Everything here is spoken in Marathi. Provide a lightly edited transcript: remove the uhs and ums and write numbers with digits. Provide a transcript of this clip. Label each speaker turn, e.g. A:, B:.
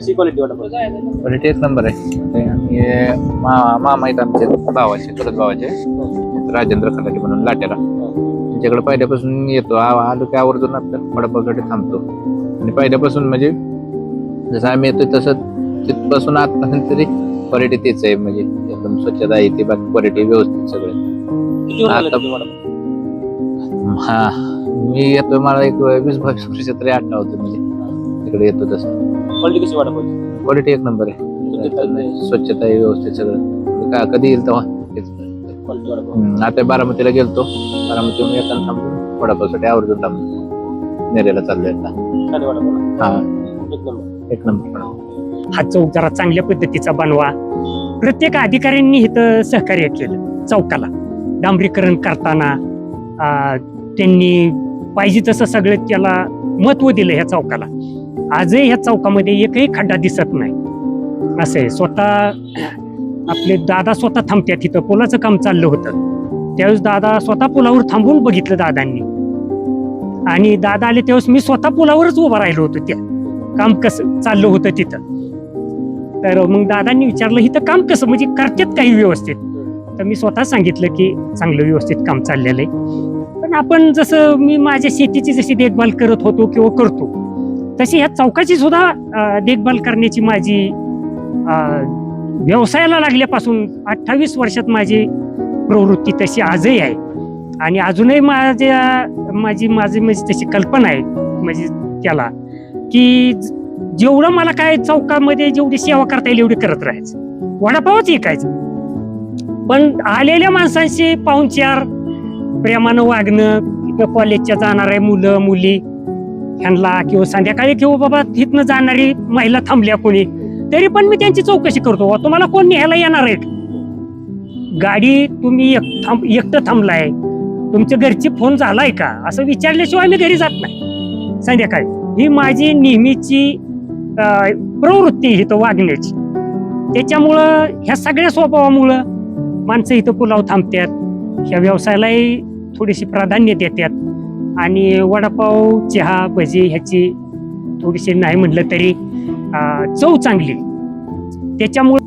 A: कशी क्वालिटी वडापाव?
B: क्वालिटी एक नंबर आहे. मामा आहेत आमचे भावाचे, चुलत भावाचे राजेंद्र खटाटे म्हणून लाट्याला. त्यांच्याकडे पहिल्यापासून येतो, आलो की आवर्जून आपल्या वडापावसाठी थांबतो. आणि पहिल्यापासून म्हणजे जसं आम्ही येतो तसं तिथपासून आतापर्यंत तरी क्वालिटी तीच आहे. म्हणजे एकदम स्वच्छता आहे ती, बाकी क्वालिटी व्यवस्थित सगळं.
A: किती वर्ष झाले
B: आता-
A: तुम्ही वडापाव?
B: हा, मी येतो, मला एक 20-22 वर्ष तरी आठवतं. म्हणजे तिकडे येतो तसं.
A: क्वालिटी कशी वडापाव?
B: क्वालिटी एक नंबर आहे. स्वच्छता आहे व्यवस्थित सगळं. कधी येईल तेव्हा तेच.
A: क्वालिटी वडापाव.
B: आता बारामतीला गेलतो, बारामतीहून येताना थांबलो वडापावसाठी, आवर्जून थांबलो. नेरेला चाललोय आता.
A: छान आहे वडापाव.
B: हा,
A: एक नंबर.
B: एक नंबर.
C: हा चौक जरा चांगल्या पद्धतीचा बनवा. प्रत्येक अधिकाऱ्यांनी इथं सहकार्य केलं चौकाला डांबरीकरण करताना. त्यांनी पाहिजे तसं सगळं त्याला महत्व दिलं ह्या चौकाला. आजही ह्या चौकामध्ये एकही खड्डा दिसत नाही. असं आहे. स्वतः आपले दादा स्वतः थांबतात. इथं पुलाचं काम चाललं होतं त्यावेळेस दादा स्वतः पुलावर थांबून बघितलं दादांनी. आणि दादा आले त्यावेळेस मी स्वतः पुलावरच उभा राहिलो होतो. त्या काम कसं चाललं होतं तिथं. तर मग दादांनी विचारलं इथं काम कसं, म्हणजे करतात काही व्यवस्थित. तर मी स्वतः सांगितलं की चांगलं व्यवस्थित काम चाललेलं आहे. पण आपण जसं मी माझ्या शेतीची जशी देखभाल करत होतो किंवा करतो, तशी ह्या चौकाची सुद्धा देखभाल करण्याची माझी व्यवसायाला लागल्यापासून 28 वर्षात माझी प्रवृत्ती तशी आजही आहे. आणि अजूनही माझी म्हणजे तशी कल्पना आहे म्हणजे त्याला की जेवढं मला काय चौकामध्ये जेवढी सेवा करता येईल एवढी करत राहायचं. वडापावच विकायचं, पण आलेल्या माणसांशी पाहुणचार प्रेमानं वागणं. इथं कॉलेजच्या जाणाऱ्या मुलं मुली ह्यांना किंवा संध्याकाळी किंवा बाबा तिथनं जाणारी महिला थांबल्या कोणी तरी पण मी त्यांची चौकशी करतो. तुम्हाला कोण न्यायला येणार आहे? गाडी तुम्ही एकटं थांबलाय, तुमच्या घरची फोन झालाय का असं विचारल्याशिवाय मी घरी जात नाही संध्याकाळी. ही माझी नेहमीची प्रवृत्ती इथं वागण्याची. त्याच्यामुळं ह्या सगळ्या स्वभावामुळं माणसं इथं पुलाव थांबतात, ह्या व्यवसायालाही थोडीशी प्राधान्य देतात. आणि वडापाव चहा भजी ह्याची थोडीशी नाही म्हटलं तरी चव चांगली. त्याच्यामुळं